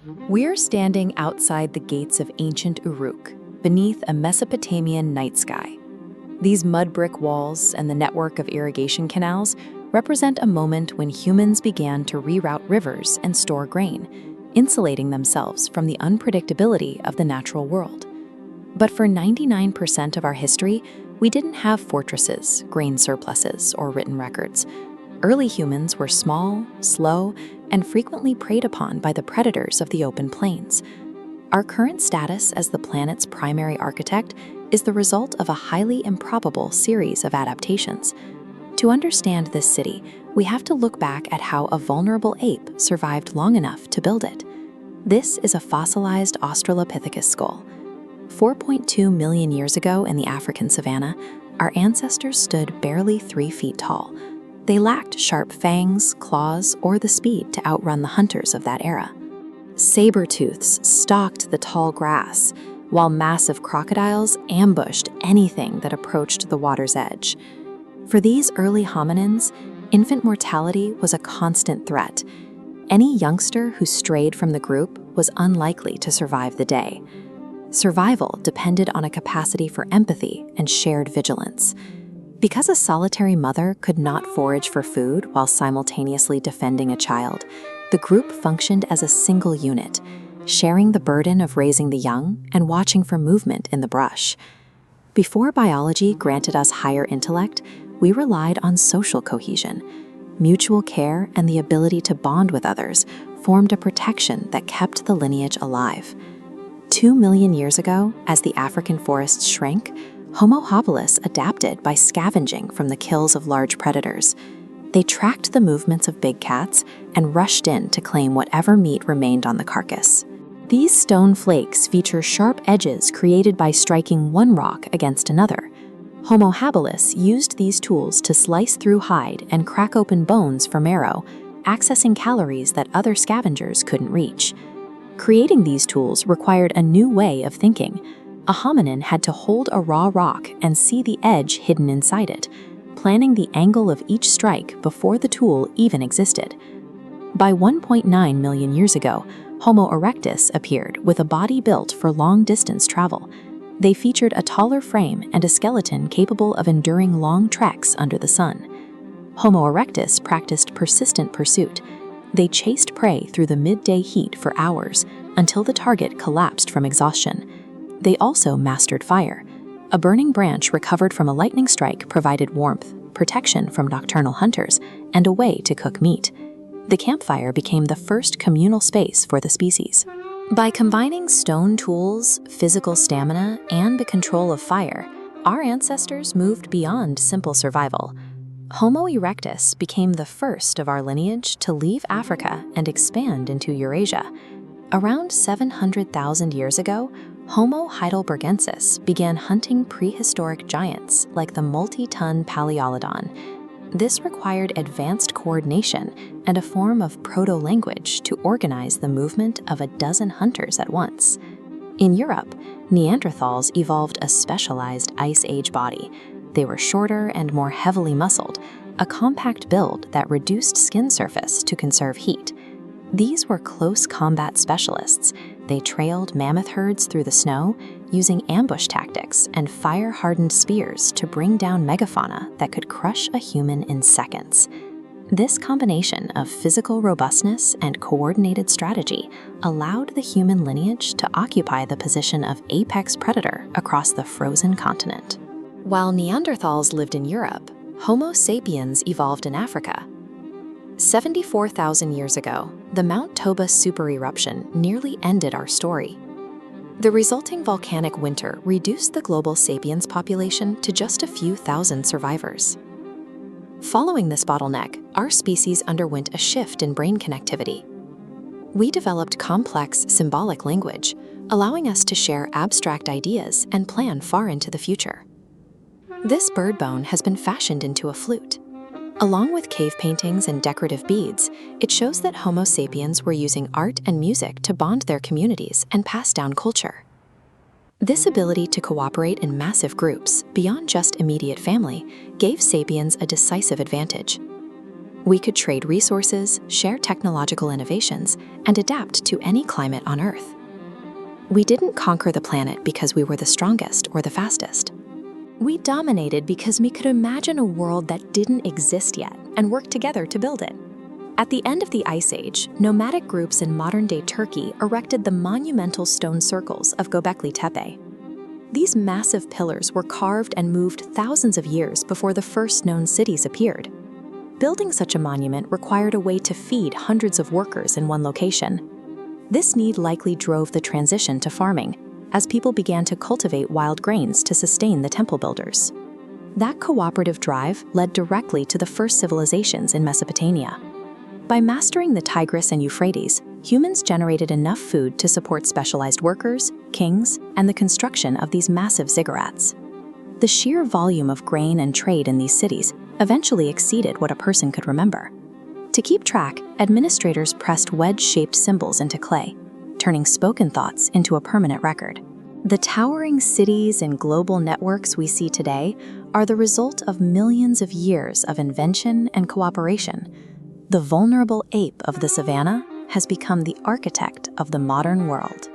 We're standing outside the gates of ancient Uruk, beneath a Mesopotamian night sky. These mud brick walls and the network of irrigation canals represent a moment when humans began to reroute rivers and store grain, insulating themselves from the unpredictability of the natural world. But for 99% of our history, we didn't have fortresses, grain surpluses, or written records. Early humans were small, slow, and frequently preyed upon by the predators of the open plains. Our current status as the planet's primary architect is the result of a highly improbable series of adaptations. To understand this city, we have to look back at how a vulnerable ape survived long enough to build it. This is a fossilized Australopithecus skull. 4.2 million years ago in the African savanna, our ancestors stood barely 3 feet tall. They lacked sharp fangs, claws, or the speed to outrun the hunters of that era. Saber-tooths stalked the tall grass, while massive crocodiles ambushed anything that approached the water's edge. For these early hominins, infant mortality was a constant threat. Any youngster who strayed from the group was unlikely to survive the day. Survival depended on a capacity for empathy and shared vigilance. Because a solitary mother could not forage for food while simultaneously defending a child, the group functioned as a single unit, sharing the burden of raising the young and watching for movement in the brush. Before biology granted us higher intellect, we relied on social cohesion. Mutual care and the ability to bond with others formed a protection that kept the lineage alive. 2 million years ago, as the African forests shrank, Homo habilis adapted by scavenging from the kills of large predators. They tracked the movements of big cats and rushed in to claim whatever meat remained on the carcass. These stone flakes feature sharp edges created by striking one rock against another. Homo habilis used these tools to slice through hide and crack open bones for marrow, accessing calories that other scavengers couldn't reach. Creating these tools required a new way of thinking. A hominin had to hold a raw rock and see the edge hidden inside it, planning the angle of each strike before the tool even existed. By 1.9 million years ago, Homo erectus appeared with a body built for long-distance travel. They featured a taller frame and a skeleton capable of enduring long treks under the sun. Homo erectus practiced persistent pursuit. They chased prey through the midday heat for hours until the target collapsed from exhaustion. They also mastered fire. A burning branch recovered from a lightning strike provided warmth, protection from nocturnal hunters, and a way to cook meat. The campfire became the first communal space for the species. By combining stone tools, physical stamina, and the control of fire, our ancestors moved beyond simple survival. Homo erectus became the first of our lineage to leave Africa and expand into Eurasia. Around 700,000 years ago, Homo heidelbergensis began hunting prehistoric giants like the multi-ton Paleolodon. This required advanced coordination and a form of proto-language to organize the movement of a dozen hunters at once. In Europe, Neanderthals evolved a specialized Ice Age body. They were shorter and more heavily muscled, a compact build that reduced skin surface to conserve heat. These were close combat specialists. They trailed mammoth herds through the snow, using ambush tactics and fire-hardened spears to bring down megafauna that could crush a human in seconds. This combination of physical robustness and coordinated strategy allowed the human lineage to occupy the position of apex predator across the frozen continent. While Neanderthals lived in Europe, Homo sapiens evolved in Africa. 74,000 years ago, the Mount Toba super-eruption nearly ended our story. The resulting volcanic winter reduced the global sapiens population to just a few thousand survivors. Following this bottleneck, our species underwent a shift in brain connectivity. We developed complex symbolic language, allowing us to share abstract ideas and plan far into the future. This bird bone has been fashioned into a flute. Along with cave paintings and decorative beads, it shows that Homo sapiens were using art and music to bond their communities and pass down culture. This ability to cooperate in massive groups, beyond just immediate family, gave sapiens a decisive advantage. We could trade resources, share technological innovations, and adapt to any climate on Earth. We didn't conquer the planet because we were the strongest or the fastest. We dominated because we could imagine a world that didn't exist yet and work together to build it. At the end of the Ice Age, nomadic groups in modern-day Turkey erected the monumental stone circles of Göbekli Tepe. These massive pillars were carved and moved thousands of years before the first known cities appeared. Building such a monument required a way to feed hundreds of workers in one location. This need likely drove the transition to farming, as people began to cultivate wild grains to sustain the temple builders. That cooperative drive led directly to the first civilizations in Mesopotamia. By mastering the Tigris and Euphrates, humans generated enough food to support specialized workers, kings, and the construction of these massive ziggurats. The sheer volume of grain and trade in these cities eventually exceeded what a person could remember. To keep track, administrators pressed wedge-shaped symbols into clay, turning spoken thoughts into a permanent record. The towering cities and global networks we see today are the result of millions of years of invention and cooperation. The vulnerable ape of the savannah has become the architect of the modern world.